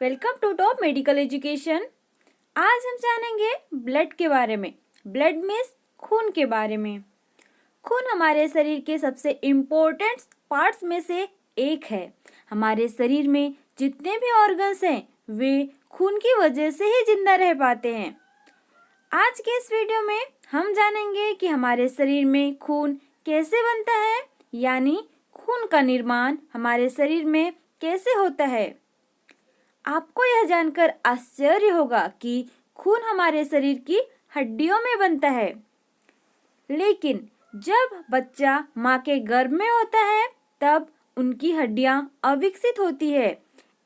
Welcome to top medical education. आज हम जानेंगे ब्लड के बारे में। ब्लड मीन्स खून के बारे में। खून हमारे शरीर के सबसे इम्पोर्टेंट पार्ट्स में से एक है। हमारे शरीर में जितने भी ऑर्गन्स हैं वे खून की वजह से ही जिंदा रह पाते हैं। आज के इस वीडियो में हम जानेंगे कि हमारे शरीर में खून कैसे बनता है, यानी खून का निर्माण हमारे शरीर में कैसे होता है। आपको यह जानकर आश्चर्य होगा कि खून हमारे शरीर की हड्डियों में बनता है, लेकिन जब बच्चा माँ के गर्भ में होता है तब उनकी हड्डियाँ अविकसित होती है,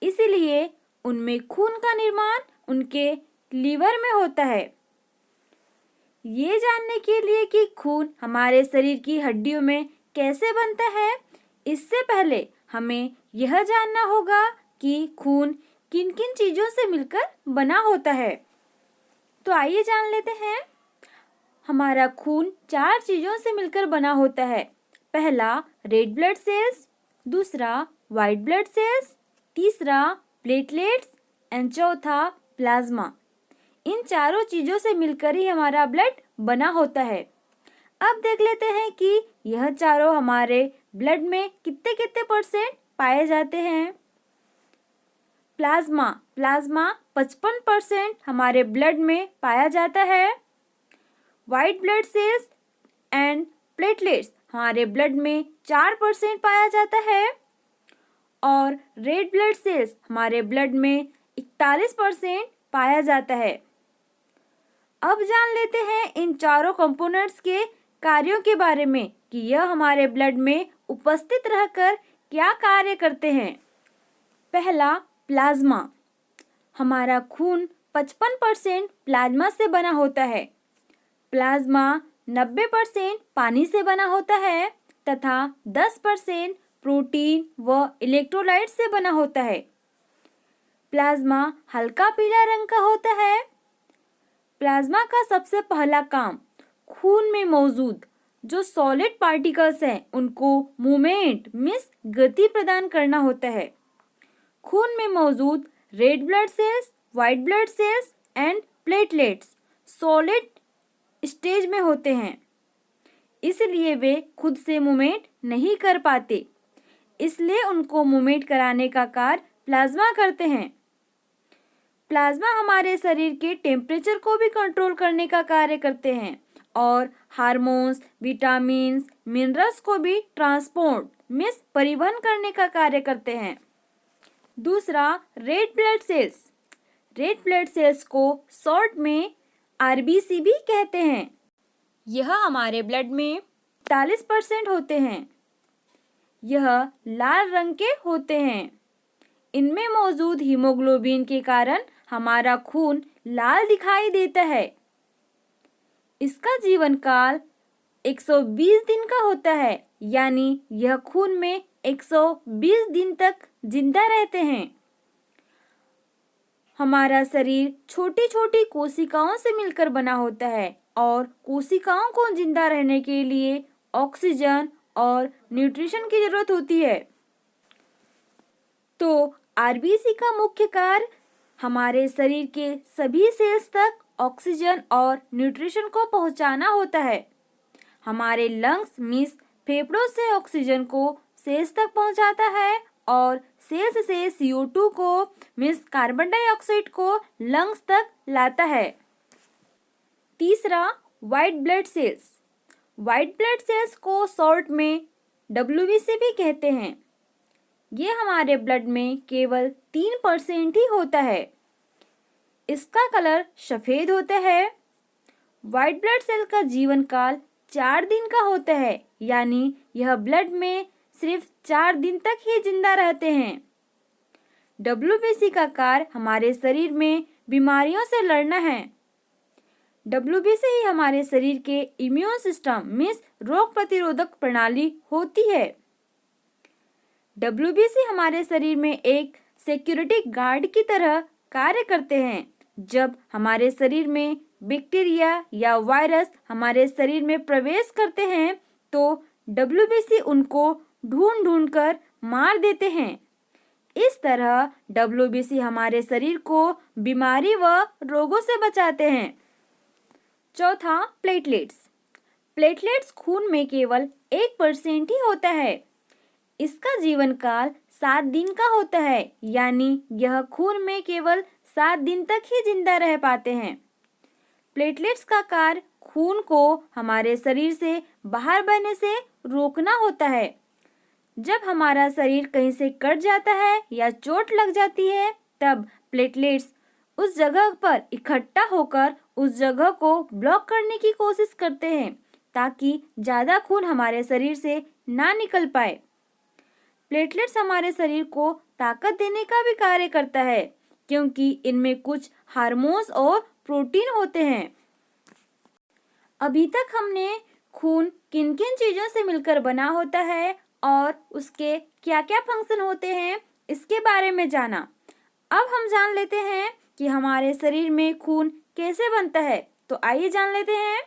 इसीलिए उनमें खून का निर्माण उनके लीवर में होता है। ये जानने के लिए कि खून हमारे शरीर की हड्डियों में कैसे बनता है, इससे पहले हमें यह जानना होगा कि खून किन किन चीज़ों से मिलकर बना होता है। तो आइए जान लेते हैं। हमारा खून 4 चीज़ों से मिलकर बना होता है। पहला रेड ब्लड सेल्स, दूसरा वाइट ब्लड सेल्स, तीसरा प्लेटलेट्स एंड चौथा प्लाज्मा। इन चारों चीज़ों से मिलकर ही हमारा ब्लड बना होता है। अब देख लेते हैं कि यह चारों हमारे ब्लड में कितने कितने परसेंट पाए जाते हैं। प्लाज्मा 55% हमारे ब्लड में पाया जाता है। White blood cells and platelets हमारे ब्लड में 4% पाया जाता है और रेड ब्लड सेल्स हमारे ब्लड में 41% पाया जाता है। अब जान लेते हैं इन चारों कंपोनेंट्स के कार्यों के बारे में कि यह हमारे ब्लड में उपस्थित रहकर क्या कार्य करते हैं। पहला प्लाज्मा। हमारा खून 55% प्लाज्मा से बना होता है। प्लाज्मा 90% पानी से बना होता है तथा 10% प्रोटीन व इलेक्ट्रोलाइट से बना होता है। प्लाज्मा हल्का पीला रंग का होता है। प्लाज्मा का सबसे पहला काम खून में मौजूद जो सॉलिड पार्टिकल्स हैं उनको मूवमेंट मीन्स गति प्रदान करना होता है। खून में मौजूद red blood cells, white blood cells and platelets solid stage में होते हैं, इसलिए वे खुद से मूवमेंट नहीं कर पाते, इसलिए उनको मूवमेंट कराने का कार्य प्लाज्मा करते हैं। प्लाज्मा हमारे शरीर के टेम्परेचर को भी कंट्रोल करने का कार्य करते हैं और हार्मोन्स, विटामिन्स, मिनरल्स को भी ट्रांसपोर्ट मीन्स परिवहन करने का कार्य करते हैं। दूसरा red blood cells. Red blood cells को शॉर्ट में आरबीसी भी कहते हैं। यह हमारे ब्लड में 40% होते हैं। यह लाल रंग के होते हैं। इनमें मौजूद हीमोग्लोबिन के कारण हमारा खून लाल दिखाई देता है। इसका जीवन काल 120 दिन का होता है, यानी यह खून में 120 दिन तक जिंदा रहते हैं। हमारा शरीर छोटी छोटी कोशिकाओं से मिलकर बना होता है और कोशिकाओं को जिंदा रहने के लिए ऑक्सीजन और न्यूट्रिशन की जरूरत होती है। तो आरबीसी का मुख्य कार्य हमारे शरीर के सभी सेल्स तक ऑक्सीजन और न्यूट्रिशन को पहुंचाना होता है। हमारे लंग्स मीन्स फेफड़ों से ऑक्सीजन को सेल्स तक पहुंचाता है और सेल्स से CO2 को मीन्स कार्बन डाइऑक्साइड को लंग्स तक लाता है। तीसरा white blood cells. White blood cells को शॉर्ट में WBC भी कहते हैं। ये हमारे ब्लड में केवल 3% ही होता है। इसका कलर सफ़ेद होता है। वाइट ब्लड सेल का जीवन काल 4 दिन का होता है, यानी यह ब्लड में सिर्फ 4 दिन तक ही जिंदा रहते हैं। WBC का कार्य हमारे शरीर में बीमारियों से लड़ना है। WBC ही हमारे शरीर के इम्यून सिस्टम मीन्स रोग प्रतिरोधक प्रणाली होती है। WBC हमारे शरीर में एक सिक्योरिटी गार्ड की तरह कार्य करते हैं। जब हमारे शरीर में बैक्टीरिया या वायरस हमारे शरीर में प्रवेश करते हैं तो WBC उनको ढूंढ कर मार देते हैं। इस तरह WBC हमारे शरीर को बीमारी व रोगों से बचाते हैं। चौथा, प्लेटलेट्स। प्लेटलेट्स खून में केवल 1% ही होता है। इसका जीवन काल 7 दिन का होता है, यानी यह खून में केवल 7 दिन तक ही जिंदा रह पाते हैं। प्लेटलेट्स का कार्य खून को हमारे शरीर से बाहर बहने से रोकना होता है। जब हमारा शरीर कहीं से कट जाता है या चोट लग जाती है, तब प्लेटलेट्स उस जगह पर इकट्ठा होकर उस जगह को ब्लॉक करने की कोशिश करते हैं, ताकि ज़्यादा खून हमारे शरीर से ना निकल पाए। प्लेटलेट्स हमारे शरीर को ताकत देने का भी कार्य करता है, क्योंकि इनमें कुछ हार्मोन्स और प्रोटीन होते हैं। अभी तक हमने खून किन किन चीज़ों से मिलकर बना होता है और उसके क्या क्या फंक्शन होते हैं, इसके बारे में जाना। अब हम जान लेते हैं कि हमारे शरीर में खून कैसे बनता है। तो आइए जान लेते हैं।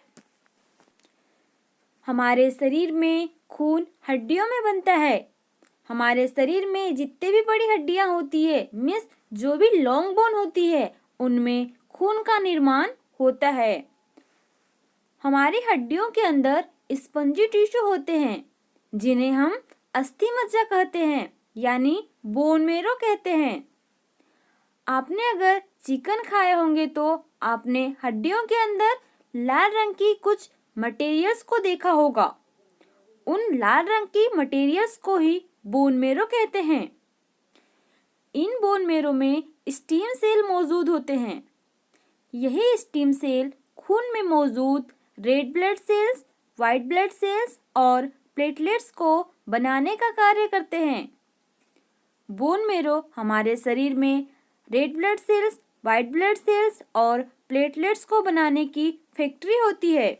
हमारे शरीर में खून हड्डियों में बनता है। हमारे शरीर में जितने भी बड़ी हड्डियां होती है, मीन्स जो भी लॉन्ग बोन होती है, उनमें खून का निर्माण होता है। हमारी हड्डियों के अंदर स्पंजी टिश्यू होते हैं, जिन्हें हम अस्थि मज्जा कहते हैं, यानी बोन मेरो कहते हैं। आपने अगर चिकन खाए होंगे तो आपने हड्डियों के अंदर लाल रंग की कुछ मटेरियल्स को देखा होगा। उन लाल रंग की मटेरियल्स को ही बोन मेरो कहते हैं। इन बोन मेरो में स्टेम सेल मौजूद होते हैं। यही स्टेम सेल खून में मौजूद red blood cells, white blood cells और प्लेटलेट्स को बनाने का कार्य करते हैं। बोन मेरो हमारे शरीर में red blood cells, white blood cells और प्लेटलेट्स को बनाने की फैक्ट्री होती है।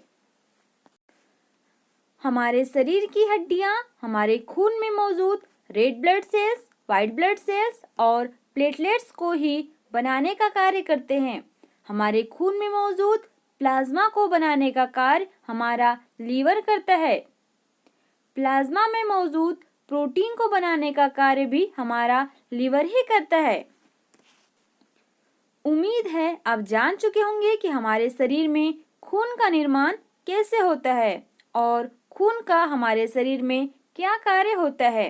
हमारे शरीर की हड्डियां हमारे खून में मौजूद red blood cells, white blood cells और प्लेटलेट्स को ही बनाने का कार्य करते हैं। हमारे खून में मौजूद प्लाज्मा को बनाने का कार्य हमारा लीवर करता है। प्लाज्मा में मौजूद प्रोटीन को बनाने का कार्य भी हमारा लीवर ही करता है। उम्मीद है आप जान चुके होंगे कि हमारे शरीर में खून का निर्माण कैसे होता है और खून का हमारे शरीर में क्या कार्य होता है।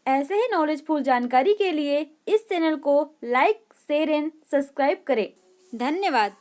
ऐसे ही नॉलेजफुल जानकारी के लिए इस चैनल को लाइक, शेयर एंड सब्सक्राइब करें। धन्यवाद।